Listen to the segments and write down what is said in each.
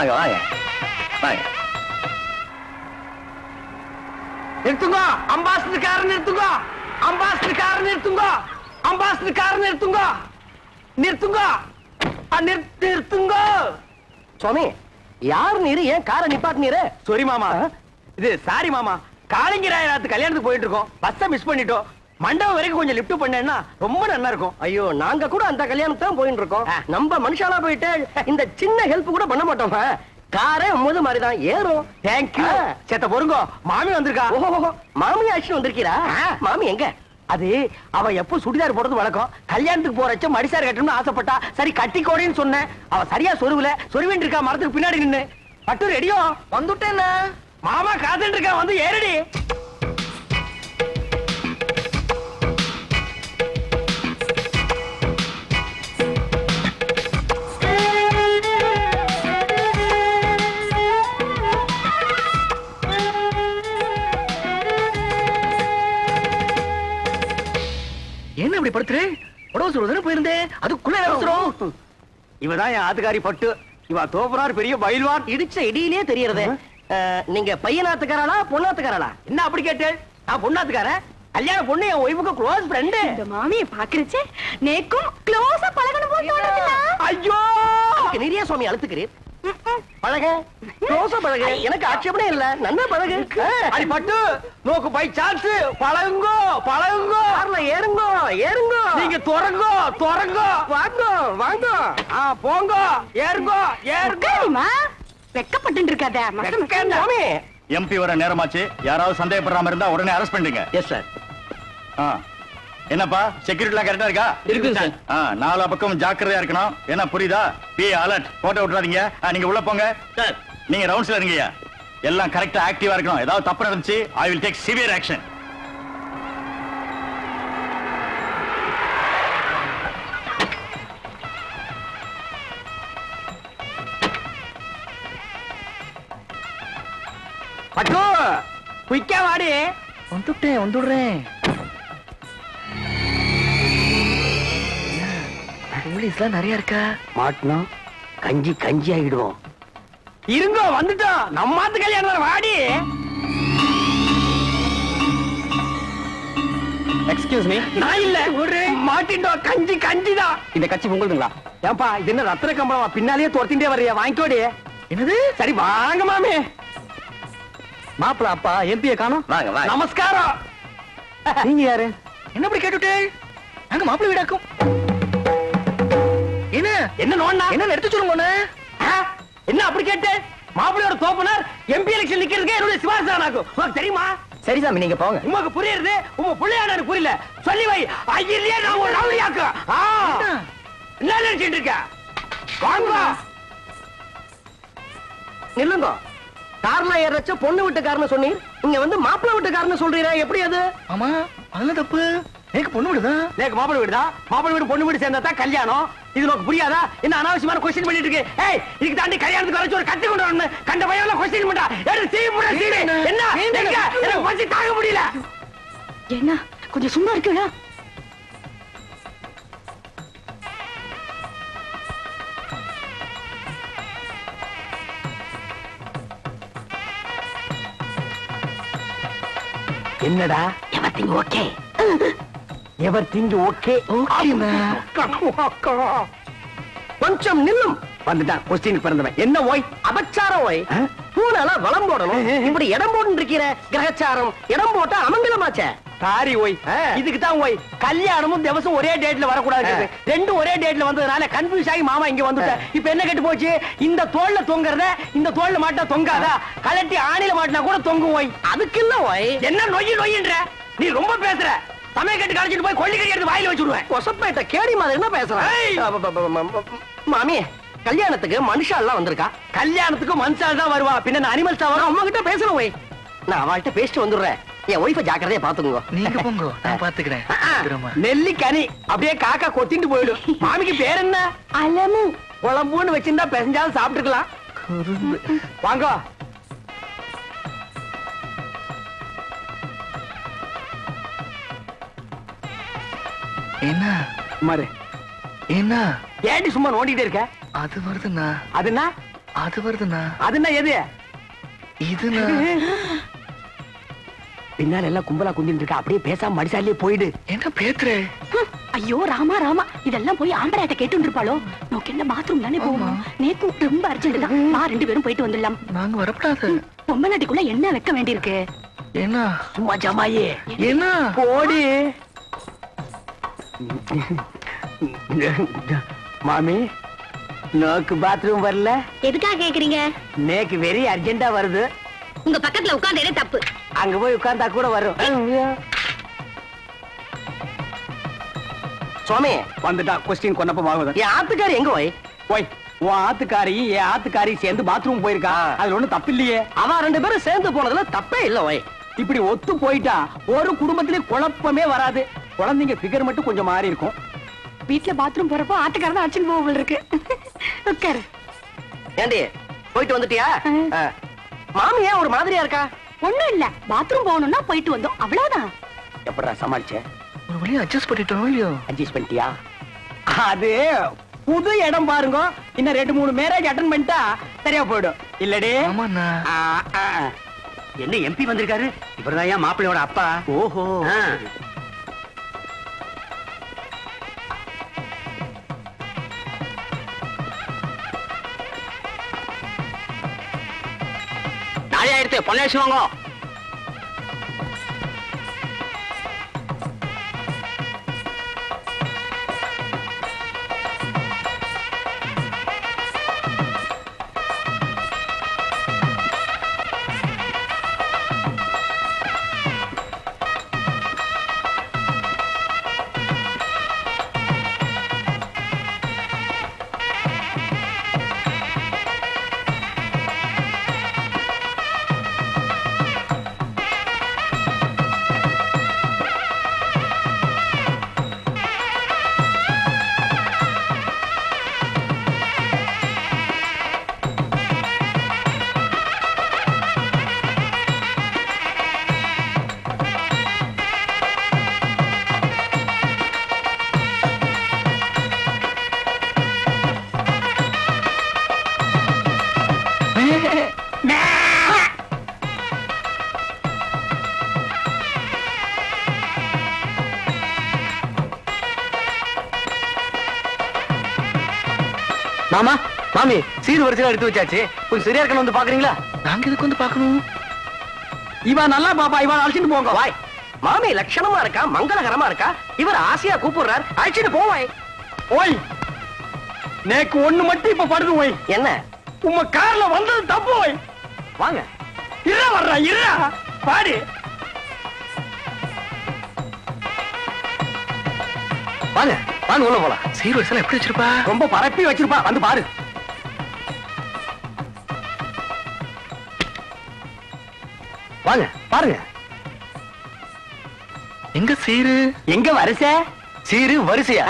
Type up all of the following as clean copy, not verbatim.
வாங்க வாங்க வாங்க. நிறுத்துங்க, அம்பாசிடர் கார் நிறுத்துங்க, அம்பாசிடர் கார் நிறுத்துங்க, அம்பாசிடர் கார் நிறுத்துங்க, நிறுத்துங்க, நிறுத்துங்க. சுவாமி யார் நீரு ஏன் காரை நிப்பாட்டு நீரு? சாரி மாமா, இது சாரி மாமா, காளிங்கராயநாத்து கல்யாணத்துக்கு போயிட்டு இருக்கோம், பஸ்ஸை மிஸ் பண்ணிட்டோம். மண்டபம் வரைக்கும் கொஞ்சம் லிஃப்ட் பண்ணேன்னா ரொம்ப நல்லா இருக்கும். ஐயோ நாங்க கூட அந்த கல்யாணத்துக்கு தான் போயிட்டு இருக்கோம். நம்ம மனுஷாலா போயிட்டு இந்த சின்ன ஹெல்ப் கூட பண்ண மாட்டோம். காரே முது மாதிரிதான் ஏறும். தேங்க்யூ. சேத்த பொறுங்கோ, மாமி வந்திருக்கா. ஓஹோ, மாமி ஆக்ஷன் வந்திருக்கீரா? மாமி எங்க? அது அவ எப்ப சுடிதார் போடுறது வழக்கம். கல்யாணத்துக்கு போறச்ச மடிசார் கட்டணும்னு ஆசைப்பட்டா, சரி கட்டிக்கோடின்னு சொன்னேன். அவ சரியா சொருவுல சொருவின் இருக்கா மரத்துக்கு பின்னாடி நின்னு. பட்டு ரெடியோ? வந்துட்டேன்னா மாமா காத்துட்டு இருக்கா, வந்து ஏறடி. என்ன இப்படி படுத்துரு? உடவு சொல்றதுன்னு போயிருந்தேன், அதுக்குள்ள அவசரம். இவதான் என் ஆத்துக்காரி பட்டு. இவ தோப்புறார் பெரிய பயில்வான். இடிச்ச இடியிலே தெரியறதே. நீங்க பையனாத்துக்காரா பொண்ணாத்துக்காரா? என்ன அப்படி கேட்டு? நான் பொண்ணாத்துக்காரன். கல்யாண பொண்ணு என் ஒய்ஃபுக்கு க்ளோஸ் ஃப்ரெண்ட். இந்த மாமியை பாக்குறச்சே நேக்கும் க்ளோஸா பழகணும் போல தோணுதுல. ஐயோ நிறைய சுவாமி அழுத்துக்கிறீர். பழக க்ளோஸா பழக, எனக்கு ஆட்சேபனே இல்ல. நன்னா பழகு. அடி பட்டு நோக்கு பை சான்ஸ். பழகுங்கோ பழகுங்கோ. கார்ல ஏறுங்கோ ஏறுங்கோ. நீங்க துறங்கோ துறங்கோ. வாங்கோ வாங்கோ. போங்க ஏறுங்கோ ஏறுங்கோ. சரிமா வெக்கப்பட்டு இருக்காத. சுவாமி எம்பி வர நேரமாச்சு. யாராவது சந்தேகப்படுறாம இருந்தா உடனே அரெஸ்ட் பண்ணுங்க. Yes sir. என்னப்பா செக்யூரிட்டி எல்லாம் கரெக்டா இருக்கா? இருக்கு சார். நாலா பக்கம் ஜாக்கிரதையா இருக்கணும். என்ன புரியுதா? Be alert. போட்டோ விட்டுறாதீங்க. நீங்க உள்ள போங்க சார். நீங்க ரவுண்ட்ஸ்ல இருங்கய்யா. எல்லாம் கரெக்டா ஆக்டிவா இருக்கணும். ஏதாவது தப்பு நடந்துச்சு I will take severe action. பட்டு குயிக்கா வாடி. வந்துடுறேன். போலீஸ்லாம் நிறைய இருக்கா? மாட்டணும் கஞ்சி கஞ்சி ஆகிடுவோம். இருங்கோ வந்துட்டோம். நம்மாத்து கல்யாணம் வாடி. Excuse me. நான் இல்ல மாட்டிட்டோம். கஞ்சி கஞ்சிதான். இந்த கட்சி உங்களுதுங்களா? ஏன்பா இது என்ன ரத்தின கம்பளமா? பின்னாலேயே துரத்திட்டே வர்றியா? வாங்கிக்கோடி. என்னது? சரி வாங்க மாமே. மாப்பிள அப்பா எம்பியை காணோம். வாங்க வாங்க. நமஸ்காரம். நீங்க யாரு? என்ன இப்படி கேட்டுட்டே? நாங்க மாப்பிள வீடாக்கும். என்ன என்ன நோண்ணா? என்ன எடுத்து சொல்லுங்க. என்ன அப்படி கேட்டு? மாப்பிள்ளையோட தோப்பனார் எம்பி எலெக்ஷன் நிக்கிறதுக்கு என்னுடைய சிவாசானாக்கும். உனக்கு தெரியுமா? சரி சாமி நீங்க போங்க. உமக்கு புரியுது, உங்க பிள்ளையாட புரியல. சொல்லி வை. ஐயிலே நான் ஒரு ரவுடியாக்கு. என்ன நினைச்சிட்டு இருக்க? வாங்க. நில்லுங்க. கார்ல ஏறச்ச பொண்ணு வீட்டுக்காரன்னு சொன்னீர், இங்க வந்து மாப்பிள்ளை வீட்டுக்காரன்னு சொல்றீரா? எப்படி அது? ஆமா அதெல்லாம் தப்பு. எனக்கு பொண்ணு வீடுதான். நேக்கு மாப்பிள்ளை வீடுதான். மாப்பிள்ளை வீடு பொண்ணு வீடு சேர்ந்தா தான் கல்யாணம். இது உனக்கு புரியாதா? என்ன அனாவசியமான கொஸ்டின் பண்ணிட்டு இருக்கு? ஏய் இதுக்கு தாண்டி கல்யாணத்துக்கு வரைச்சு ஒரு கத்து கொண்டு வரணும். கண்ட பையன் கொஸ்டின் பண்ணா எடுத்து சீ புட சீ. என்ன எனக்கு பசி தாங்க முடியல. என்ன கொஞ்சம் சும்மா இருக்கீங்களா? என்னடா? Everything okay. Everything okay. கொஞ்சம் நில்லும். வந்துட்டான் கொஸ்டின் பிறந்தவன். என்ன ஓய்? அபச்சாரம் ஓய். பூனால வளம் போடணும். இப்படி இடம் போட்டு இருக்கிற கிரகச்சாரம். இடம் போட்டா அமங்கலமாச்சே. சாரி ஓய். இதுக்கு தான் ஓய் கல்யாணமும் திவசம் ஒரே டேட்ல வரக்கூடாது. ரெண்டும் ஒரே டேட்ல வந்ததுனால கன்ஃபியூஸ் ஆகி மாமா இங்க வந்துட்டேன். இப்ப என்ன கெட்டு போச்சு? இந்த தோல்ல தொங்கறத இந்த தோல்ல மாட்டா தொங்காதா? கலட்டி ஆணில மாட்டினா கூட தொங்கும் ஓய். அதுக்கு இல்ல ஓய். என்ன நொய்யி நொய்யின்ற? நீ ரொம்ப பேசுற. சமய கட்டு கழிச்சிட்டு போய் கொள்ளிக்கறி எடுத்து வாயில வச்சுடுவேன். கொசப்பேட்ட கேடி மாதிரி என்ன பேசுறேன்? மாமி கல்யாணத்துக்கு மனுஷா எல்லாம் வந்திருக்கா? கல்யாணத்துக்கு மனுஷால் தான் வருவா. பின்ன அனிமல்ஸ் தான் வரும். அம்மா கிட்ட பேசணும் ஓய். நான் அவள்கிட்ட பேசிட்டு வந்துடுறேன். என் ஒய்ஃபை ஜாக்கிரதையா பாத்துங்க. நீங்க போங்க, நான் பாத்துக்கிறேன். நெல்லிக்கனி அப்படியே காக்கா கொத்திட்டு போயிடும். மாமிக்கு பேர் என்ன? அலமு. குழம்புன்னு வச்சிருந்தா பெசஞ்சாலும் சாப்பிட்டுக்கலாம். வாங்க. என்ன மாரு என்ன ஏண்டி சும்மா நோண்டிட்டே இருக்க? அது வருதுண்ணா. அதுனா அது வருதுண்ணா. அதுன்னா எது? இதுண்ணா. பின்னால எல்லாம் கும்பலா குந்திட்டு இருக்கா, அப்படியே பேசாம மடிசாலியே போயிடு. என்ன பேத்துற? ஐயோ ராமா ராமா, இதெல்லாம் போய் ஆம்பளையாட்ட கேட்டு இருப்பாளோ? நோக்கு என்ன பாத்ரூம் தானே போவோம். நேக்கு ரொம்ப அர்ஜென்ட் தான். வா 2 பேரும் போயிட்டு வந்துடலாம். நாங்க வரப்படாது. பொம்மநாட்டிக்குள்ள என்ன வைக்க வேண்டியிருக்கு? என்ன? சும்மா ஜமாயே. என்ன? போடி. மாமி, நோக்கு பாத்ரூம் வரல? எதுக்காக கேக்குறீங்க? நேக்கு வெரி அர்ஜென்டா வருது. உங்க பக்கத்துல உட்கார்ந்தே தப்பு. அங்க போய் உட்கார்ந்தா கூட வரும். சுவாமி வந்துட்டா. கொஸ்டின் கொன்னப்ப வாங்குது. என் ஆத்துக்காரி எங்க போய்? போய் உன் ஆத்துக்காரி என் ஆத்துக்காரி சேர்ந்து பாத்ரூம் போயிருக்கா. அதுல ஒண்ணு தப்பு இல்லையே. அவ 2 பேரும் சேர்ந்து போனதுல தப்பே இல்ல. ஓய் இப்படி ஒத்து போயிட்டா ஒரு குடும்பத்திலே குழப்பமே வராது. குழந்தைங்க பிகர் மட்டும் கொஞ்சம் மாறி இருக்கும். வீட்டுல பாத்ரூம் போறப்போ ஆட்டுக்காரன் தான் அடிச்சுட்டு போக இருக்கு. உட்காரு. ஏண்டி போயிட்டு வந்துட்டியா? மாமி ஏன் ஒரு மாதிரியா இருக்கா? ஒண்ணும் இல்ல, பாத்ரூம் போகணும்னா போயிட்டு வந்தோம், அவ்வளவுதான். எப்படா சமாளிச்ச? ஒரு வழியா அட்ஜஸ்ட் பண்ணிட்டோம் இல்லையோ? அட்ஜஸ்ட் பண்ணிட்டியா? அது புது இடம் பாருங்க. இன்னும் 2-3 மேரேஜ் அட்டெண்ட் பண்ணிட்டா சரியா போயிடும். இல்லடே? ஆமாண்ணா. என்ன எம்பி வந்திருக்காரு? இவர்தான் ஏன் மாப்பிள்ளையோட அப்பா. ஓஹோ. நாளை ஆயிடுத்து பொண்ணு வாங்க. மாமா மாமி சீர் வரிசையா எடுத்து வச்சாச்சு. கொஞ்சம் சரியா இருக்கணும் வந்து பாக்குறீங்களா? நாங்க எதுக்கு வந்து பாக்கணும்? இவா நல்லா பாப்பா, இவா அழைச்சிட்டு போங்க. வாய் மாமி லட்சணமா இருக்கா, மங்களகரமா இருக்கா. இவர் ஆசையா கூப்பிடுறார், அழைச்சிட்டு போவாய். ஓய் நேக்கு ஒண்ணு மட்டும் இப்ப படுது. ஓய் என்ன? உங்க கார்ல வந்தது தப்பு. ஓய் வாங்க. இருடா வர்றா, இருடா பாடு. வாங்க வாங்க உள்ள போலாம். சீர் வரிசையில எப்படி வச்சிருப்பா? ரொம்ப பரப்பி வச்சிருப்பா, வந்து பாரு. வாங்க பாருங்க. எங்க சீரு? எங்க வரிசை? சீரு வரிசையா?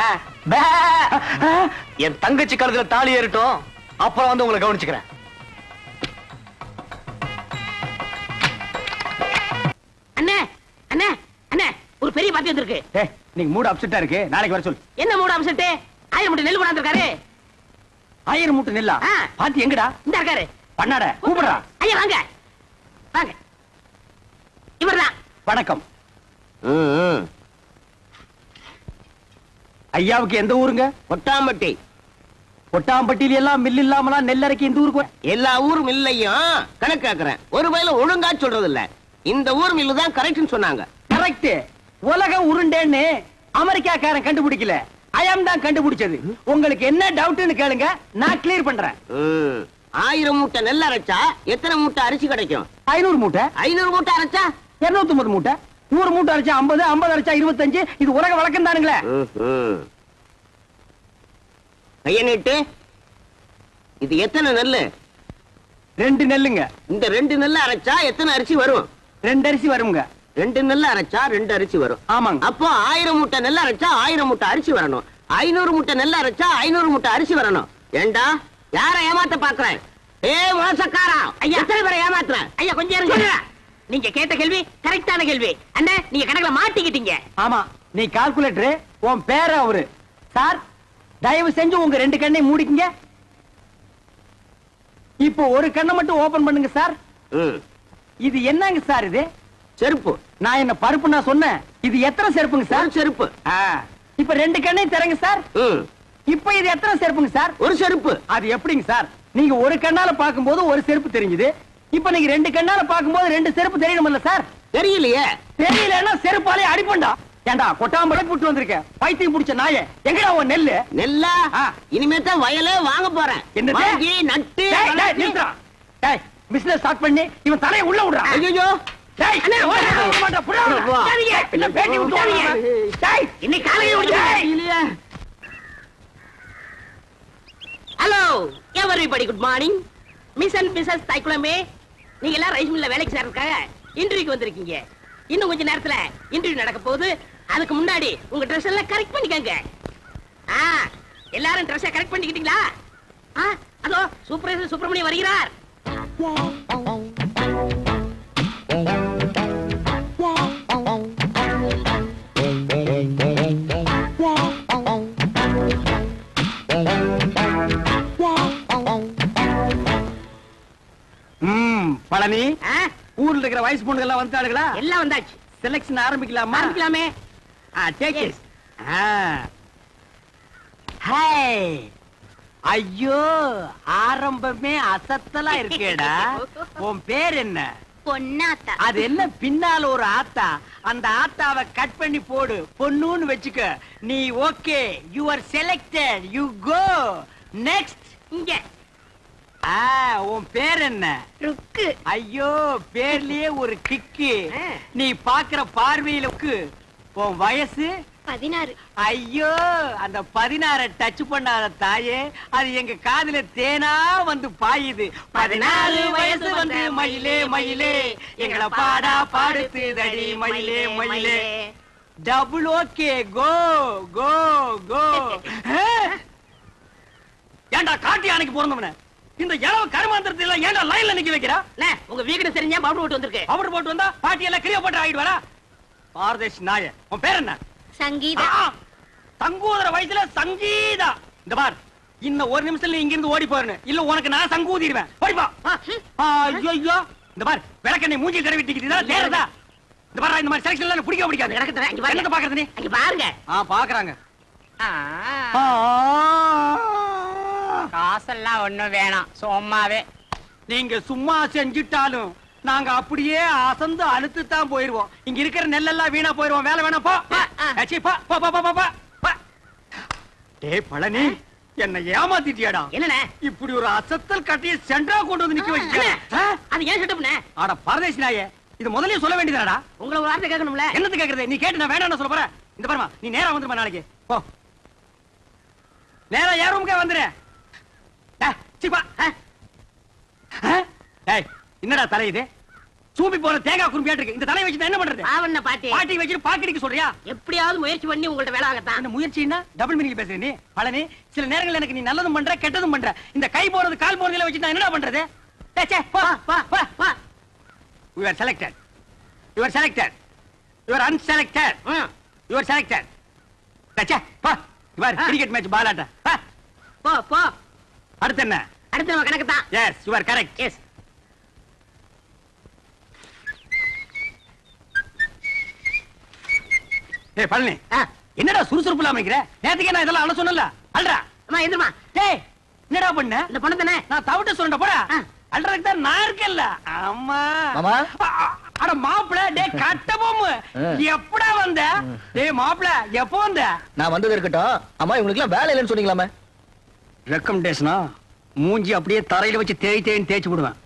என் தங்கச்சி கழுத்துல தாலி ஏறட்டும், அப்புறம் வந்து உங்களை கவனிச்சுக்கிறேன். அண்ணே அண்ணே அண்ணே, ஒரு பெரிய பாத்தி வந்திருக்கு. நீங்க மூடு அப்செட்டா இருக்கு, நாளைக்கு வர சொல்லு. என்ன மூட அம்சட்டு? 1000 மூட்டை நெல் கொண்டாந்துருக்காரு. 1000 மூட்டை நெல்லா? பாத்தி எங்கடா? இந்த இருக்காரு. பண்ணாட கூப்பிடுறா. ஐயா வாங்க வாங்க. இவர்தான். வணக்கம். ஐயாவுக்கு எந்த ஊருங்க? கொட்டாம்பட்டி. கொட்டாம்பட்டியில எல்லாம் மில் இல்லாமலாம் நெல்லரைக்கு இந்த ஊருக்கு எல்லா ஊரும் இல்லையும் கணக்கு கேக்குறேன். ஒரு வயல ஒழுங்கா சொல்றது இல்ல. இந்த ஊர் மில்லு தான் கரெக்ட்னு சொன்னாங்க. கரெக்ட். உலக உருண்டேன்னு அமெரிக்காக்காரன் கண்டுபிடிக்கல, ஐயம் தான் கண்டுபிடிச்சது. உங்களுக்கு என்ன டவுட்னு கேளுங்க, நான் கிளியர் பண்றேன். 1000 மூட்டை நெல் அரைச்சா எத்தனை மூட்டை அரிசி கிடைக்கும்? 500 மூட்டை. 500 மூட்டை அரைச்சா 250 மூட்டை. 100 மூட்டை அரைச்சா 50, 50 அரைச்சா 25. இது உலக வழக்கம் தானுங்களே. கைய நீட்டு. இது எத்தனை நெல்லு? 2 நெல்லுங்க. இந்த 2 நெல்லு அரைச்சா எத்தனை அரிசி வரும்? 2 அரிசி வருங்க. 2 நெல்லு அரைச்சா 2 அரிசி வரும். ஆமாங்க. அப்போ 1000 மூட்டை நெல் அரைச்சா 1000 மூட்டை அரிசி வரணும். 500 மூட்டை நெல் அரைச்சா 500 மூட்டை அரிசி வரணும். ஏண்டா யார ஏமாத்த பாக்குறேன்? மோசக்காரா, ஐயா. எத்தனை பேரை ஏமாத்துறேன்? ஐயா கொஞ்சம் இருங்க. நீங்க கேட்ட கேள்வி கரெக்டான கேள்வி. அண்ணே நீங்க கணக்குல மாட்டிக்கிட்டீங்க. ஆமா, நீ கால்குலேட்டர், உன் பேர அவரு. சார் தயவு செஞ்சு உங்க 2 கண்ணை மூடிக்கங்க. இப்போ ஒரு கண்ணை மட்டும் ஓபன் பண்ணுங்க சார். இது என்னங்க சார் இது? செருப்பு. நான் என்ன பருப்பு நான் சொன்னேன். இது எத்தனை செருப்புங்க சார்? செருப்பு. இப்ப ரெண்டு கண்ணையும் திறங்க சார். இப்ப இது எத்தனை செருப்புங்க சார்? ஒரு செருப்பு. அது எப்படிங்க சார்? நீங்க ஒரு கண்ணால பாக்கும்போது ஒரு செருப்பு தெரிஞ்சது. இப்ப நீங்க ரெண்டு கண்ணால பாக்கும்போது ரெண்டு செருப்பு தெரியணும்ல சார்? தெரியலையே. தெரியலன்னா செருப்பாலே அடிப்பண்டா. ஏண்டா கொட்டாம்பளை புட்டு வந்திருக்க பைத்தியம் புடிச்ச நாயே, எங்கடா உன் நெல்லு? நெல்லா? இனிமே தான் வயலே வாங்க போறேன். என்னது? வாங்கி நட்டு பிசினஸ் ஸ்டார்ட் பண்ணி இவன் தலையை உள்ள விடுறான். ஐயோ hello everybody good morning. Miss and missus தைக்குளமே, நீங்க எல்லாம் ரைஸ் மில்ல வேலைக்கு சேர்றதுக்காக இன்டர்வியூக்கு வந்திருக்கீங்க. இன்னும் கொஞ்ச நேரத்துல இன்டர்வியூ நடக்க போகுது. அதுக்கு முன்னாடி உங்க ட்ரெஸ் எல்லாம் கரெக்ட் பண்ணிக்கங்க. எல்லாரும் ட்ரெஸ்ஸை கரெக்ட் பண்ணிக்கிட்டீங்களா? அதோ சூப்பர்வைசர் சுப்பிரமணியம் வருகிறார். பழனி, ஊர்ல இருக்கிற வயசு பொண்ணுங்க எல்லாம் வந்துட்டாளுங்களா? எல்லாம் வந்தாச்சு. செலக்ஷன் ஆரம்பிக்கலாமா? ஆரம்பிக்கலாமே. Take it. ஹாய். ஐயோ, ஆரம்பமே அசத்தலா இருக்கேடா. உன் பேர் என்ன? பொன்னாத்தா. அது என்ன பின்னால ஒரு ஆத்தா? அந்த ஆத்தாவை கட் பண்ணி போடு, பொண்ணுன்னு வெச்சுக்க. நீ okay, you are selected, you go next. இங்க உன் பேர் என்ன? ருக்கு. ஐயோ, பேர்லயே ஒரு கிக்கு. நீ பாக்குற பார்வையிலுக்கு. உன் வயசு 16. ஐயோ, அந்த 16 டச் பண்ணாத தாயே, அது எங்க காதுல தேனா வந்து பாயுது. 14 வயசு வந்து மயிலே மயிலே எங்களை பாடா பாடுத்துதடி மயிலே மயிலே. டபுள் ஓகே, கோ கோ கோ. ஏண்டா காட்டி யானைக்கு பிறந்தவன இந்த இளவு கருமாந்திரத்தை எல்லாம் ஏண்டா லைன்ல நிக்க வைக்கிறா? உங்க வீடு தெரிஞ்சா பவுடர் போட்டு வந்திருக்கு. பவுடர் போட்டு வந்தா பாட்டி எல்லாம் கிளியோ போட்டு ஆயிடுவாரா? பாரதேஷ் நாய, உன் பேர் என்ன? சங்கீதா. சங்கூதர வயசுல சங்கீதா. இந்த பார், இன்னும் ஒரு நிமிஷத்துல இங்க இருந்து ஓடி போறேன்னு இல்ல உனக்கு நான் சங்கூதிடுவேன். ஓடிப்பா. ஐயோ, இந்த பார், விளக்கண்ணை மூஞ்சி தடவி டிக்கிட்டா நேரதா. இந்த பார், இந்த மாதிரி செலக்ஷன் எல்லாம் பிடிக்க பிடிக்காது. என்னத்த பாக்குறது நீ? அங்க பாருங்க. பாக்குறாங்க. காசெல்லாம் ஒண்ணும் வேணாம், சும்மாவே. நீங்க சும்மா செஞ்சிட்டாலும் நாங்க அப்படியே அசந்து அழுத்து தான் போயிருவோம். இங்க இருக்கிற நெல்லெல்லாம் வீணா போயிருவோம். வேலை வேணா போ. டேய் பழனி, என்ன ஏமாத்திட்டியாடா? என்னண்ணே இப்படி ஒரு அசத்தல் கட்டிய சென்டரா கொண்டு வந்து நிக்க வச்சிட்டியா? அது ஏன் செட்டப்னே? அட பரதேசி நாயே, இது முதல்லயே சொல்ல வேண்டியதாடா. உங்களை ஒரு வார்த்தை கேட்கணும்ல. என்னது கேக்குறது? நீ கேட்டு நான் வேண்டாம்னு சொல்ல போறேன். இந்த பாருமா, நீ நேரா வந்துருமா நாளைக்கு. போ, நேரா ஏ ரூமுக்கே வந்துரு. என்னடா தலை இது? சூப்பி போற தேங்காய் குறும்பியாட்டு இருக்கு. இந்த தலையை வச்சு என்ன பண்றது? ஆவண்ண பாட்டி பாட்டி வச்சுட்டு பாக்கடிக்க சொல்றியா? எப்படியாவது முயற்சி பண்ணி உங்கள்ட்ட வேலை ஆகத்தான். அந்த முயற்சின்னா டபுள் மீனிங் பேசுற நீ பழனி. சில நேரங்கள் எனக்கு நீ நல்லதும் பண்ற கெட்டதும் பண்ற. இந்த கை போறது கால் போறதுல வச்சு நான் என்னடா பண்றது? You are selected. You are selected. You are unselected. You are selected. தச்சே பா. இவர் கிரிக்கெட் மேட்ச் பாலாட்ட. போ போ. அடுத்து என்ன? அடுத்து நம்ம கணக்கு தான். Yes, you are correct. Yes. ஏய் பழனி, என்னடா சுறுசுறுப்பு இல்லாம இருக்கிற? நேத்துக்கே நான் இதெல்லாம் அழ சொன்னல. அல்றா. அம்மா எந்திரமா. டேய், என்னடா பண்ண? இந்த பொண்ணு தானே. நான் தவிட்ட சொல்றேன் போடா. அல்றதுக்கு தான் நான் இருக்கேன்ல. அம்மா. மாமா. அட மாப்ள, டேய் கட்ட போமு. எப்படா வந்த? டேய் மாப்ள, எப்போ வந்த? நான் வந்தது இருக்கட்டும். அம்மா இவங்களுக்கு எல்லாம் வேலை இல்லைன்னு சொன்னீங்களாமே. ரெக்கமெண்டேஷனா? மூஞ்சி அப்படியே தரையில வச்சு தேய்ன்னு தேய்ச்சு விடுவேன்.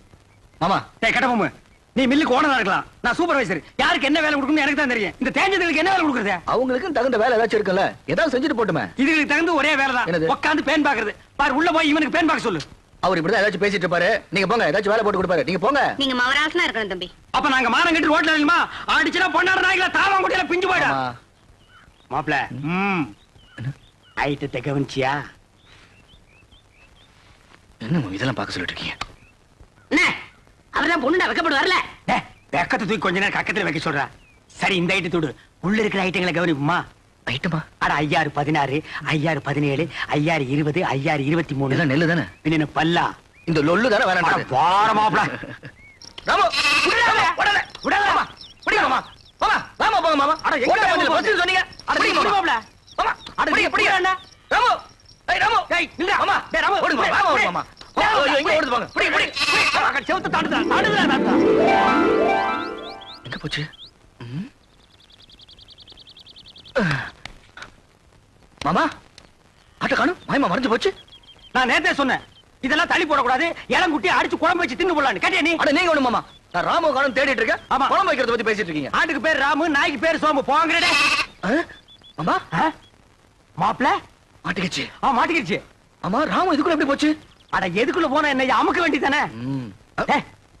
மாமா. டேய் கட்ட போமு, நீ மில்லுக்கு ஓனரா இருக்கலாம். நான் சூப்பர்வைசர். யாருக்கு என்ன வேலை கொடுக்கணும்னு எனக்கு தான் தெரியும். இந்த தேஞ்சதுக்கு என்ன வேலை கொடுக்குறது? அவங்களுக்கு தகுந்த வேலை ஏதாச்சும் இருக்குல்ல, ஏதாவது செஞ்சுட்டு போட்டுமே. இதுக்கு தகுந்த ஒரே வேலை தான். என்னது? உட்கார்ந்து பேன் பாக்குறது. பாரு, உள்ள போய் இவனுக்கு பேன் பாக்க சொல்லு. அவர் இப்படிதான் ஏதாச்சும் பேசிட்டு இருப்பாரு. நீங்க போங்க, ஏதாச்சும் வேலை போட்டு கொடுப்பாரு. நீங்க போங்க. நீங்க மவராசனா இருக்கணும் தம்பி. அப்ப நாங்க மானம் கட்டி ரோட்ல இல்லமா ஆடிச்சுனா பொண்ணாட நாய்கள தாவாங்குடியில பிஞ்சு போய்டா. மாப்ள, ஐட்டத்தை கவனிச்சியா? என்ன இதெல்லாம் பார்க்க சொல்லிட்டு இருக்கீங்க? என்ன அவர்தான் பொண்ணுடா வெக்கப்பட்டு வரல. வெக்கத்தை தூக்கி கொஞ்ச நேரம் கக்கத்துல வைக்க சொல்றா. சரி, இந்த ஐட்டத்தோடு உள்ள இருக்கிற ஐட்டங்களை கவனிப்புமா? ஐட்டமா? அட 5016, 5017, 5020, 5023. இதெல்லாம் நெல்லு தானே? பின்ன பல்லா இந்த லொல்லு தானே வேணாம். போற மாப்பிள. ராமு உடனே விடாதமா. பிடிங்க மாமா. மாமா ராமா போங்க மாமா. அட எங்க ஓட்ட பஸ் சொன்னீங்க. அட பிடிங்க பிடி மாமா. மாப்பிள. மாமா அட பிடிங்க பிடிங்க. பிடிங்க. ராமு ஏய் ராமு டேய் நில்லுடா. மாமா டேய் ராமு ஓடுங்க மாமா. ராமா ஓடுங்க மாமா. ஐயோ இங்க ஓடுது போங்க. பிடிங்க பிடிங்க. செவுத்த தாண்டுடா. எங்க போச்சு? மாமா ஆட்ட காணும். மாயமா மறைஞ்சு போச்சு. நான் நேத்தே சொன்னேன் இதெல்லாம் தள்ளி போடக்கூடாது. இளங்குட்டி அடிச்சு குழம்பு வச்சு தின்னு போடலான்னு கேட்டியா நீ? அட நீங்க ஒண்ணு மாமா. நான் ராமு காணும் தேடிட்டு இருக்கேன். ஆமா. குழம்பு வைக்கிறத பத்தி பேசிட்டு இருக்கீங்க. ஆட்டுக்கு பேர் ராமு, நாய்க்கு பேர் சோமு. போங்கடே. மாமா மாப்பிள மாட்டிக்கிச்சு. மாட்டிக்கிடுச்சு. ஆமா ராமு இதுக்குள்ள எப்படி போச்சு? அட எதுக்குள்ள போனா என்ன அமுக்க வேண்டியதானே?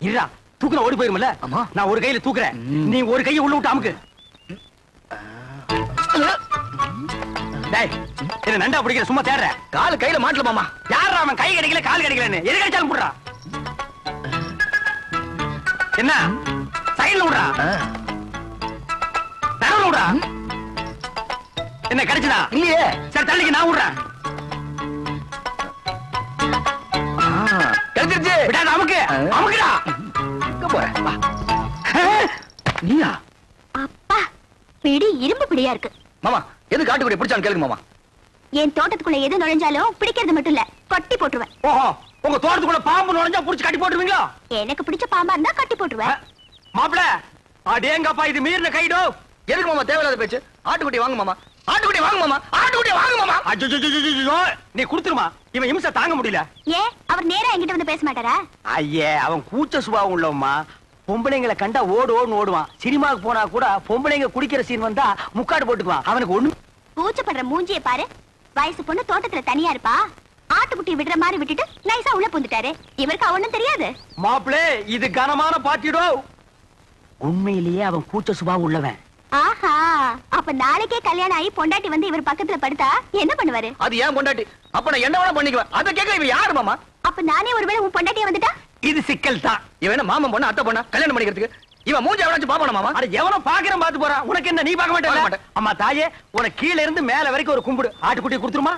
இருடா தூக்குல ஓடி போயிருமல. ஆமா. நான் ஒரு கையில தூக்குறேன், நீ ஒரு கையை உள்ள விட்டு அமுக்கு. டேய் என்ன நண்டா பிடிக்கிற சும்மா தேடுற? கால் கையில மாட்டல மாமா. யாரா அவன் கை கிடைக்கல கால் கிடைக்கலன்னு எது கிடைச்சாலும் போடுறா. என்ன சைடுல விடுறா, நடுவுல விடுறா. என்ன கிடைச்சதா? இல்லையே. சரி தள்ளிக்கு நான் விடுறேன். கிடைச்சிருச்சு. விடாத அமுக்கு அமுக்குடா. எங்க போற? வா. நீயா? அப்பா பிடி இரும்பு பிடியா இருக்கு. மாமா எது காட்டுக்குடி பிடிச்சான்னு கேளுங்க மாமா. என் தோட்டத்துக்குள்ள எது நுழைஞ்சாலும் பிடிக்கிறது மட்டும் இல்ல, கொட்டி போட்டுருவேன். ஓஹோ, உங்க தோட்டத்துக்குள்ள பாம்பு நுழைஞ்சா புடிச்சு கட்டி போட்டுருவீங்களா? எனக்கு பிடிச்ச பாம்பா இருந்தா கட்டி போட்டுருவேன். மாப்பிள அடேங்கப்பா இது மீறின கைடோ. எதுக்கு மாமா தேவையில்லாத பேச்சு? ஆட்டுக்குட்டி வாங்க மாமா. ஆட்டுக்குட்டி வாங்க மாமா. ஆட்டுக்குட்டி வாங்க மாமா. அஜ்ஜோ நீ குடுத்துருமா, இவன் இம்சை தாங்க முடியல. ஏன் அவர் நேரா என்கிட்ட வந்து பேச மாட்டாரா? ஐயே அவன் கூச்ச சுபாவம் உள்ளவம்மா. பொம்பளைங்களை கண்டா ஓடுன்னு ஓடுவான். சினிமாவுக்கு போனா கூட பொம்பளைங்க குடிக்கிற சீன் வந்தா முக்காடு போட்டுக்குவான். அவனுக்கு ஒண்ணு கூச்சப்படுற மூஞ்சியை பாரு. வயசு பொண்ணு தோட்டத்துல தனியா இருப்பா, ஆட்டுக்குட்டி விடுற மாதிரி விட்டுட்டு நைஸா உள்ள புந்துட்டாரு. இவருக்கு ஒண்ணும் தெரியாது. மாப்பிளே இது கனமான பாட்டிடோ. உண்மையிலேயே அவன் கூச்ச சுபாவம் உள்ளவன். ஆஹா, அப்ப நாளைக்கே கல்யாணம் ஆகி பொண்டாட்டி வந்து இவர் பக்கத்துல படுத்தா என்ன பண்ணுவாரு? அது ஏன் பொண்டாட்டி? அப்ப நான் என்ன வேணா பண்ணிக்குவேன். அத கேட்க இவ யாரு மாமா? அப்ப நானே ஒருவேளை உன் பொண்டாட்டியா வந்துட்டா? இது சிக்கல் தான். இவன் என்ன மாமன் பொண்ணு அத்தை பொண்ணா கல்யாணம் பண்ணிக்கிறதுக்கு? இவன் மூஞ்சி எவனாச்சும் பாப்பானா மாமா? அட எவனோ பாக்குறேன் பாத்து போறான். உனக்கு என்ன, நீ பார்க்க பார்க்க மாட்டே? மாட்டேன். அம்மா தாயே, உனக்கு கீழ இருந்து மேல வரைக்கும் ஒரு கும்பிடு. ஆட்டுக்குட்டி கொடுத்துருமா?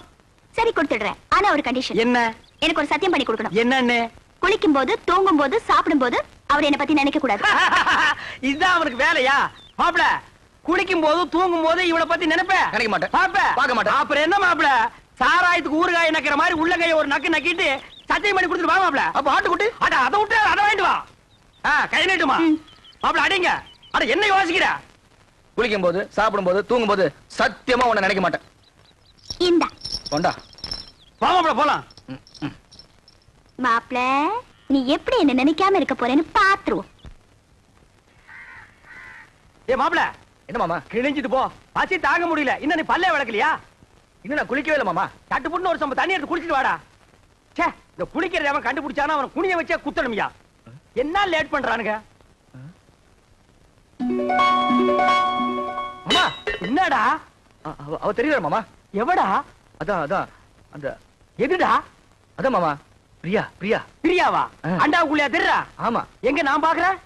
சரி கொடுத்துடுறேன். ஆனா ஒரு கண்டிஷன். என்ன? எனக்கு ஒரு சத்தியம் பண்ணி கொடுக்கணும். என்னன்னு? குளிக்கும் போது, தூங்கும் போது, சாப்பிடும் போது அவர் என்ன பத்தி நினைக்க கூடாது. இதுதான் அவனுக்கு வேலையா? மாப்பிள குளிக்கும் போது தூங்கும் போது இவளை பத்தி நினைப்பேன். நினைக்க மாட்டேன். பார்க்க மாட்டேன். அப்புறம் என்ன மாப்பிள, சாராயத்துக்கு ஊறுகாய் நக்கிற மாதிரி உள்ள கைய ஒரு நக்கு நக்கிட்டு சத்தியம் பண்ணி கொடுத்துட்டு வா மாப்பிள. அப்ப ஆட்டுக்குட்டி அட அதை விட்டு அதை வாங்கிட்டு வா. கை நீட்டுமா மாப்பிள. அடிங்க. அட என்ன யோசிக்கிற? குளிக்கும் போது, சாப்பிடும் போது, தூங்கும் போது சத்தியமா உன்னை நினைக்க மாட்டேன். இந்த கொண்டா. வா மாப்பிள போலாம். மாப்ள, நீ எப்படி என்ன நினைக்காம இருக்க போறேன்னு பாத்துருவோம். ஏ மாப்பிள என்ன மாமா? கிழிஞ்சிட்டு போ, பசி தாங்க முடியல. இன்னும் நீ பல்லே விளக்கலையா? இன்னும் நான் குளிக்கவே இல்ல மாமா. தட்டு புட்டு ஒரு சம்ப தண்ணி எடுத்து குடிச்சிட்டு வாடா. சே, இந்த குளிக்கிறத அவன் கண்டுபிடிச்சானா அவன் குனிய வச்சே குத்தணும்யா. என்ன லேட் பண்றானுங்க? மாமா என்னடா? அவ தெரியல மாமா. எவடா? அதான் அதான் அந்த எதுடா? அதான் மாமா. பிரியா பிரியா. பிரியாவா? அண்டாவுக்குள்ளயா தெரியா? ஆமா. எங்க நான் பாக்குறேன்?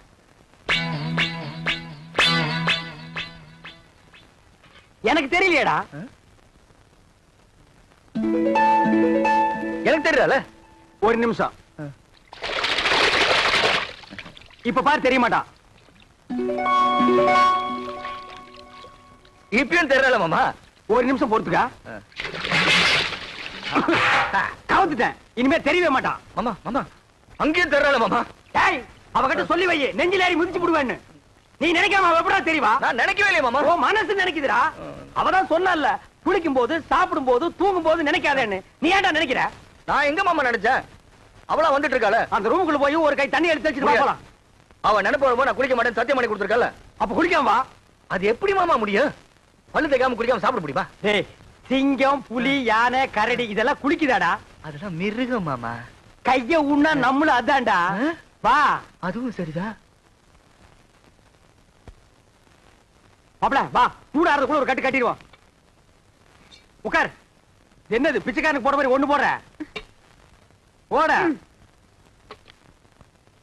எனக்கு தெரியலையேடா. எனக்கு தெரியல. ஒரு நிமிஷம். இப்ப பாரு தெரிய மாட்டான். இப்பயும் தெரியல மாமா. ஒரு நிமிஷம் பொறுத்துக்கா. கவுத்துட்டேன். இனிமே தெரியவே மாட்டான். மாமா மாமா அங்கேயும் தெரியல மாமா. டேய் அவகிட்ட சொல்லி வை, நெஞ்சில ஏறி மிதிச்சு விடுவேன்னு. நீ நினைக்காம அவ எப்படா தெரியவா? நான் நினைக்கவே இல்லையே மாமா. ஓ மனசு நினைக்குதுடா. அவதான் சொன்னால குளிக்கும் போது, சாப்பிடும் போது, தூங்கும் போது நினைக்காதேன்னு. நீ ஏன்டா நினைக்கிற? நான் எங்க மாமா நினைச்சேன்? அவளா வந்துட்டு இருக்காள. அந்த ரூமுக்குள்ள போய் ஒரு கை தண்ணி எடுத்து வச்சுட்டு போலாம். அவ நினைப்பு வரும்போது நான் குளிக்க மாட்டேன் சத்தியம் பண்ணி கொடுத்துருக்கல. அப்ப குளிக்காம வா. அது எப்படி மாமா முடியும்? பல்லு தேய்க்காம குளிக்காம சாப்பிட முடியுமா? டேய் சிங்கம், புலி, யானை, கரடி இதெல்லாம் குளிக்குதாடா? அதெல்லாம் மிருகம் மாமா. கைய உண்ணா நம்மளும் அதான்டா. வா. அதுவும் சரிதான். மாப்ள வா, சூடாறதுக்குள்ள ஒரு கட்டு கட்டிடுவோம். உட்கார். என்னது பிச்சைக்காரனுக்கு போற மாதிரி ஒண்ணு போடுற? போட.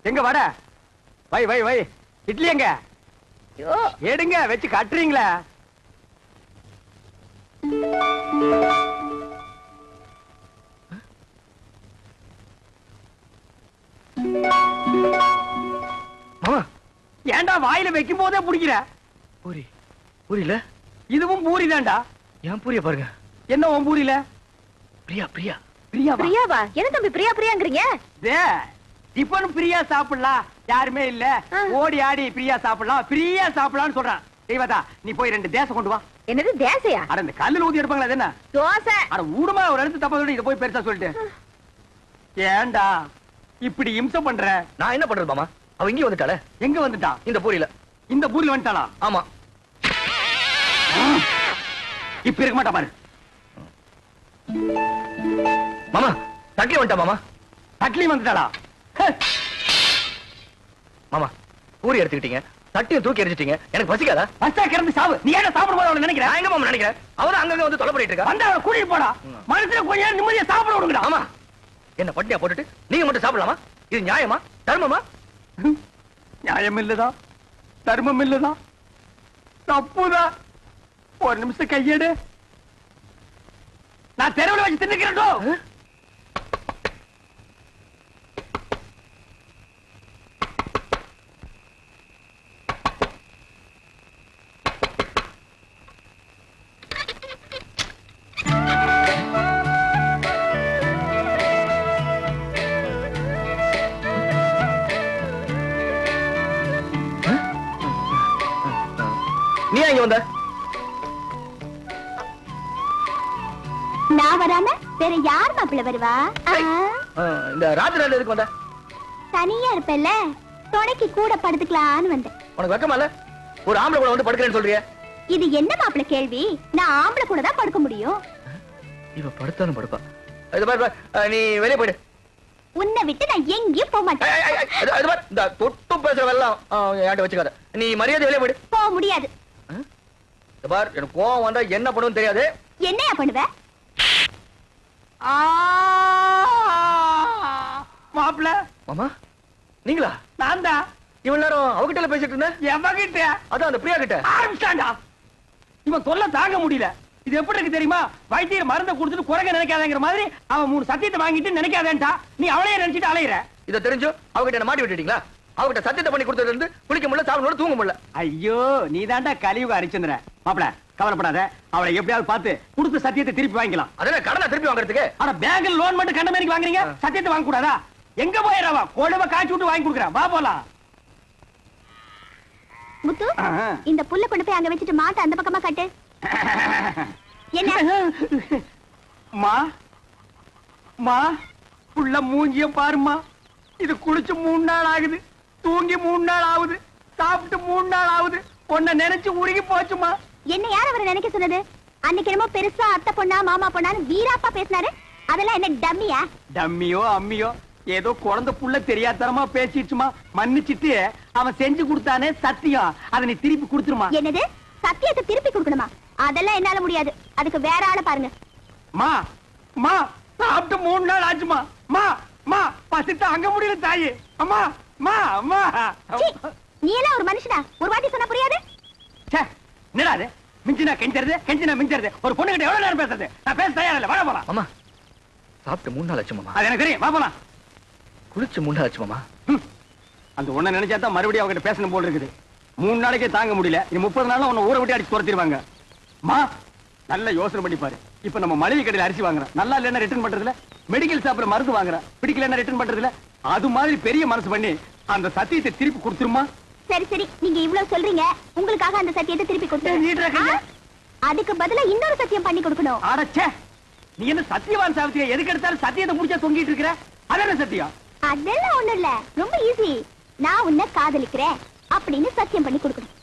எங்க வட? வை வை வை. இட்லி எங்க? எடுங்க வச்சு கட்டுறீங்களா? மாமா ஏன்டா வாயில வைக்கும் போதே பிடிக்கிற? பூரி பூரியில இதுவும் பூரி தான்டா. ஏன் பூரிய பாருங்க. என்ன உன் பூரியில? பிரியா பிரியா பிரியாவா? பிரியாவா? என்ன தம்பி பிரியா பிரியாங்கறீங்க? டிபன் பிரியா சாப்பிடலாம், யாருமே இல்ல ஓடி ஆடி பிரியா சாப்பிடலாம், பிரியா சாப்பிடலாம்னு சொல்றான். தெய்வதா, நீ போய் 2 தேசம் கொண்டு வா. என்னது தேசையா? அட இந்த கல்லுல ஊதி எடுப்பாங்களா அது என்ன? தோசை. அட ஊடுமா ஒரு இடத்து தப்பா சொல்லி இத போய் பெருசா சொல்லிட்டு. ஏன்டா இப்படி இம்சை பண்ற? நான் என்ன பண்றது மாமா? அவ இங்க வந்துட்டாளே. எங்க வந்துட்டான்? இந்த பூரியில. இந்த பூரியில வந்துட்டாளா? ஆமா. இப்ப இருக்க மாட்டா பாரு. மாமா தட்டி வந்துட்டா மாமா. தட்லி வந்துட்டாளா? மாமா பூரி எடுத்துக்கிட்டீங்க, தட்டியை தூக்கி எரிஞ்சிட்டீங்க. எனக்கு பசிக்காதா? பச்சா கிடந்து சாவு. நீ ஏன் சாப்பிடும் போது அவளை நினைக்கிற? நான் எங்க மாமா நினைக்கிறேன்? அவதான் அங்கங்க வந்து தொலை பண்ணிட்டு இருக்கா. வந்து அவளை கூட்டிட்டு போடா. மனசுல கொஞ்ச நேரம் நிம்மதியா சாப்பிட விடுங்கடா. ஆமா, என்ன பட்டியா போட்டுட்டு நீங்க மட்டும் சாப்பிடலாமா? இது நியாயமா தர்மமா? நியாயம் இல்லதா, தர்மம் இல்லதா, தப்புதான். ஒரு நிமிஷம் கையெடு. நான் தெருவில் வச்சு தின்னுக்கிறேன். நீ இங்க வந்த? நான் வராம வேற யார் மாப்பிள்ள வருவா? இந்த ராத்திரி எதுக்கு வந்த? தனியா இருப்பல்ல, துணைக்கு கூட படுத்துக்கலான்னு வந்தேன். உனக்கு வெக்கமா இல்ல? ஒரு ஆம்பளை கூட வந்து படுக்கிறேன்னு சொல்றிய? இது என்ன மாப்பிள்ள கேள்வி? நான் ஆம்பளை கூட தான் படுக்க முடியும். இவ படுத்தாலும் படுப்பா. இது பாரு, நீ வெளியே போயிடு. உன்னை விட்டு நான் எங்கேயும் போக மாட்டேன். இந்த தொட்டு பேசுற வெள்ளம் என்கிட்ட வச்சுக்காத. நீ மரியாதை வெளியே போயிடு. போக முடியாது. பார், எனக்கு கோவம் வந்தா என்ன பண்ணுன்னு தெரியாது. என்னையா பண்ணுவ? மாப்பிள்ள. மாமா நீங்களா? நான் தான். இவ்வளவு நேரம் அவகிட்ட பேசிட்டு இருந்தேன். எவகிட்ட? அதான் அந்த பிரியா கிட்ட. ஆரம்பிச்சாண்டா. இவன் தொல்லை தாங்க முடியல. இது எப்படி இருக்கு தெரியுமா? வைத்தியர் மருந்தை கொடுத்துட்டு குறைங்க நினைக்காதங்கிற மாதிரி அவன் 3 சத்தியத்தை வாங்கிட்டு நினைக்காதேன்டா. நீ அவளையே நினைச்சிட்டு அலையிற. இதை தெரிஞ்சு அவகிட்ட என்ன மாட்டி விட்டுட்டீங்களா? அவகிட்ட சத்தியத்தை பண்ணி கொடுத்ததுல இருந்து குளிக்க முடியல, சாப்பிட முடியல, தூங்க முடியல. ஐயோ, நீ தாண்டா கலியுக ஹரிச்சந்திர. மாப்பிள கவலைப்படாத, அவளை எப்படியாவது பார்த்து கொடுத்த சத்தியத்தை திருப்பி வாங்கிக்கலாம். அதென்ன கடனை திருப்பி வாங்குறதுக்கு? ஆனா பேங்க்ல லோன் மட்டும் கண்ட மாதிரி வாங்குறீங்க, சத்தியத்தை வாங்க கூடாதா? எங்க போயிடவா? கொழுவ காய்ச்சி விட்டு வாங்கி கொடுக்குறேன். வா போலாம். முத்து, இந்த புல்ல கொண்டு போய் அங்க வச்சுட்டு மாட்ட அந்த பக்கமா கட்டு. என்ன மா மா புள்ள மூஞ்சிய பாருமா. இது குளிச்சு 3 நாள் ஆகுது, தூங்கி 3 நாள் ஆகுது, சாப்பிட்டு 3 நாள் ஆகுது. உன்னை நினைச்சு உருகி போச்சுமா. என்ன யார் அவரை நினைக்க சொன்னது? அன்னைக்கு என்னமோ பெருசா அத்தை பொண்ணா மாமா பொண்ணான்னு வீராப்பா பேசினாரு. அதெல்லாம் என்ன டம்மியா? டம்மியோ அம்மியோ ஏதோ குழந்தை புள்ள தெரியாதனமா பேசிடுச்சுமா. மன்னிச்சிட்டு அவன் செஞ்சு கொடுத்தானே சத்தியம், அதை நீ திருப்பி கொடுத்துருமா. என்னது? சத்தியத்தை திருப்பி கொடுக்கணுமா? அதெல்லாம் என்னால முடியாது. அதுக்கு வேற ஆளை பாருங்க. மா மா சாப்பிட்டு 3 நாள் ஆச்சுமா. மா மா பசித்து அங்க முடியல தாயி. அம்மா மா அம்மா. நீ எல்லாம் ஒரு மனுஷனா? ஒரு வாட்டி சொன்னா புரியாது? என்னடா அது? மிஞ்சினா கெஞ்சறது, கெஞ்சினா மிஞ்சறது. ஒரு பொண்ணு கிட்ட எவ்வளவு நேரம் பேசுறது? நான் பேச தயார் இல்ல. வர போலாம். மாமா சாப்பிட்டு 3 நாள் ஆச்சு மாமா. அது எனக்கு தெரியும். வா போலாம். குளிச்சு 3 நாள் ஆச்சு மாமா. அந்த ஒண்ண நினைச்சா தான் மறுபடியும் அவங்க பேசணும் போல இருக்குது. 3 நாளைக்கே தாங்க முடியல. இனி 30 நாள்ல உன்னை ஊரை விட்டு அடிச்சு துரத்திடுவாங்க. மா நல்ல யோசனை பண்ணி பாரு. இப்ப நம்ம மளிகை கடையில அரிசி வாங்குறோம், நல்லா இல்லைன்னா ரிட்டர்ன் பண்றதுல, மெடிக்கல் ஷாப்ல மருந்து வாங்குறோம், பிடிக்கலன்னா ரிட்டர்ன் பண்றதுல, அது மாதிரி பெரிய மனசு பண்ணி அந்த சத்தியத்தை திருப்பி கொடுத்துருமா. சரி சரி, நீங்க இவ்வளவு சொல்றீங்க, உங்களுக்காக அந்த சத்தியத்தை திருப்பி கொடுத்துறேன். அதுக்கு பதிலா இன்னொரு சத்தியம் பண்ணி கொடுக்கணும். அடச்சே, நீ என்ன சத்தியவான் சாவித்திரியா? எதுக்கு எடுத்தாலும் சத்தியத்தை முடிச்சா தொங்கிட்டு இருக்கிற? அதென்ன சத்தியம்? அதெல்லாம் ஒண்ணும் இல்ல, ரொம்ப ஈஸி. நான் உன்னை காதலிக்கிறேன் அப்படின்னு சத்தியம் பண்ணி கொடுக்கணும்.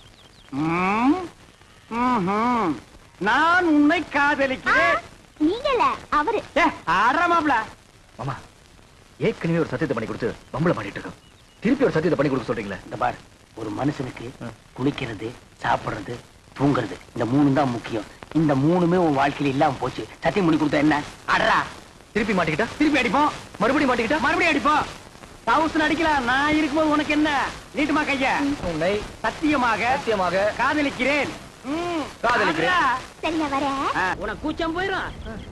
நான் உன்னை காதலிக்கிறேன். நீங்கல்ல, அவரு. ஆடுறாமாப்ல. மாமா ஏற்கனவே ஒரு சத்தியத்தை பண்ணி கொடுத்து பம்பளை பண்ணிட்டு இருக்கோம். திருப்பி ஒரு சத்தியத்தை பண்ணி கொடுக்க சொல்றீங்களே. இந்த பார், ஒரு மனுஷனுக்கு குளிக்கிறது, சாப்பிடுறது, தூங்குறது, இந்த 3 தான் முக்கியம். இந்த 3மே உன் வாழ்க்கையில இல்லாம போச்சு. சத்தியம் பண்ணி கொடுத்தா என்ன? அடரா. திருப்பி மாட்டிக்கிட்டா? திருப்பி அடிப்போம். மறுபடியும் மாட்டிக்கிட்டா? மறுபடியும் அடிப்போம். தவுசன் அடிக்கலாம். நான் இருக்கும்போது உனக்கு என்ன? நீட்டுமா கைய. உன்னை சத்தியமாக சத்தியமாக காதலிக்கிறேன். காதலிக்கிறேன். சரி, நான் வரேன். உனக்கு கூச்சம் போயிரும்.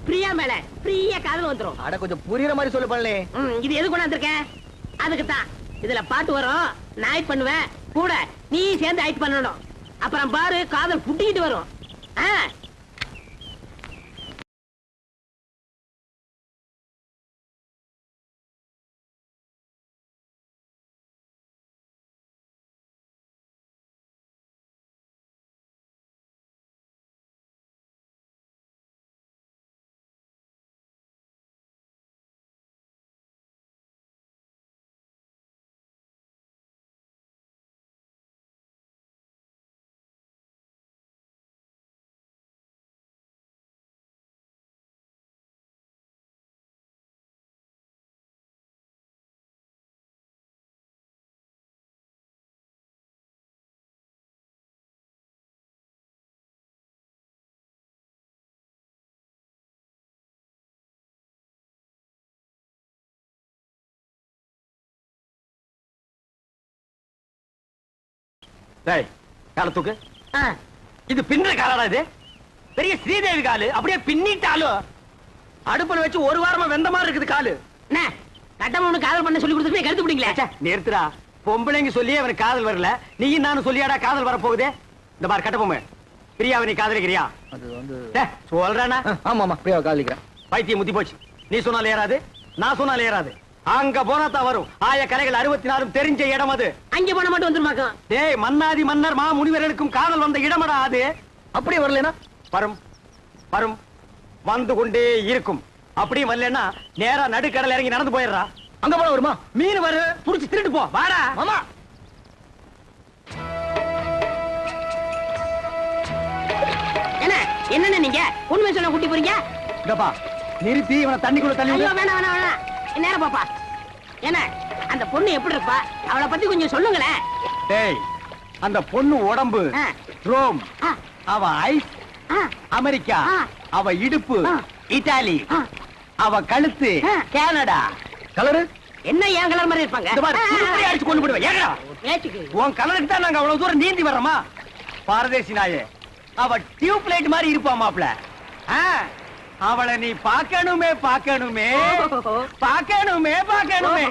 பிரியா மேல பிரியா காதல் வந்துரும். அட கொஞ்சம் புரியுற மாதிரி சொல்லு பண்ணலே. இது எது கொண்டாந்துருக்க? அதுக்கு தான் இதுல பாட்டு வரும், நான் ஆக்ட் பண்ணுவேன், கூட நீ சேர்ந்து ஆக்ட் பண்ணணும். அப்புறம் பாரு காதல் புட்டிக்கிட்டு வரும். கால தூக்கு. இது பின்ன காலடா, இது பெரிய ஸ்ரீதேவி காலு, அப்படியே பின்னிட்டாலும் அடுப்புல வச்சு ஒரு வாரமா வெந்த மாதிரி இருக்குது காலு. கட்டமனு காதல் பண்ண சொல்லி கொடுத்துட்டு கருத்து பிடிங்களா? நிறுத்துறா, பொம்பளைங்க சொல்லியே அவனுக்கு காதல் வரல, நீயும் நானும் சொல்லியாடா காதல் வர போகுது. இந்த பார் கட்டபொம்மை, பிரியாவை நீ காதலிக்கிறியா? அது வந்து சொல்றானா? ஆமா பிரியாவை காதலிக்கிறேன். பைத்தியம் முத்தி போச்சு. நீ சொன்னால ஏறாது, நான் சொன்னால ஏறாது. அங்க போனா தான் வரும். ஆய கலைகள் 64 தெரிஞ்ச இடம் அது. அங்க போன மட்டும் வந்துருமாக்கும். டேய், மன்னாதி மன்னர் மா முனிவர்களுக்கும் காதல் வந்த இடமடா அது. அப்படியே வரலனா வரும் வரும், வந்து கொண்டே இருக்கும். அப்படியே வரலன்னா நேரா நடுக்கடல இறங்கி நடந்து போயிடுறா. அங்க போனா வருமா? மீன் வரு, புடிச்சு திருட்டு போ. வாடா மாமா. என்ன நீங்க உண்மை சொல்ல கூட்டி போறீங்க? இதப்பா நிறுத்தி இவனை தண்ணிக்குள்ள தள்ளி விடு. வேணாம் வேணாம் வேணாம், நேரம் பாப்பா. என்ன அந்த பொண்ணு எப்படி இருப்பா, அவளை பத்தி கொஞ்சம் சொல்லுங்களேன். டேய், அந்த பொண்ணு உடம்பு ரோம், அவ ஐஸ் அமெரிக்கா, அவ இடுப்பு இத்தாலி, அவ கழுத்து கனடா. கலரு என்ன என் கலர் மாதிரி இருப்பாங்க? இந்த மாதிரி உருப்படியா அடிச்சு கொண்டு போடுவேன். ஏங்கடா உன் கலருக்கு தான் நாங்க அவ்வளவு தூரம் நீந்தி வர்றோமா? பாரதேசி நாயே, அவ டியூப் லைட் மாதிரி இருப்பா மாப்ள. அவளை நீ பார்க்கணுமே பார்க்கணுமே பார்க்கணுமே பார்க்கணுமே.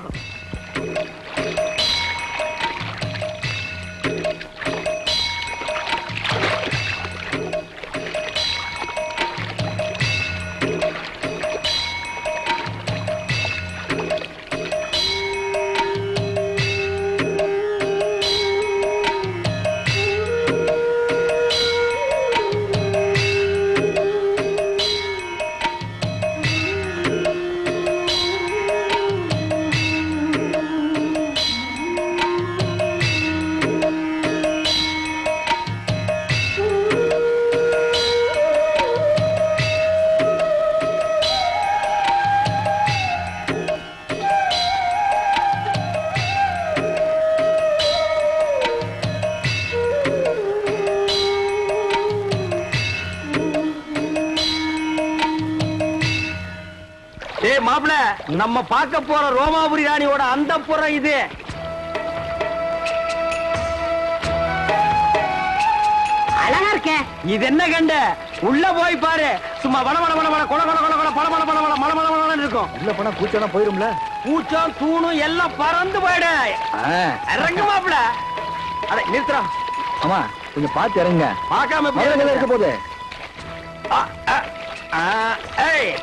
மாப்ள, நம்ம பார்க்க போற ரோமாபுரி ராணியோட அந்தப்புறம் இது. அழகா இருக்கே. இது என்ன கண்ட? உள்ள போய் பாரு, சும்மா வட வட வட வட கொல கொல கொல கொல பல பல பல பல மல மல மல இருக்கும். உள்ள போனா கூச்சனா போயிரும்ல. கூச்சம் தூணும் எல்லாம் பறந்து போயிடு. இறங்கு மாப்ள. அட நிறுத்துறா. ஆமா கொஞ்சம் பார்த்து இறங்க. பார்க்காம இருக்க போகுது. ஏய்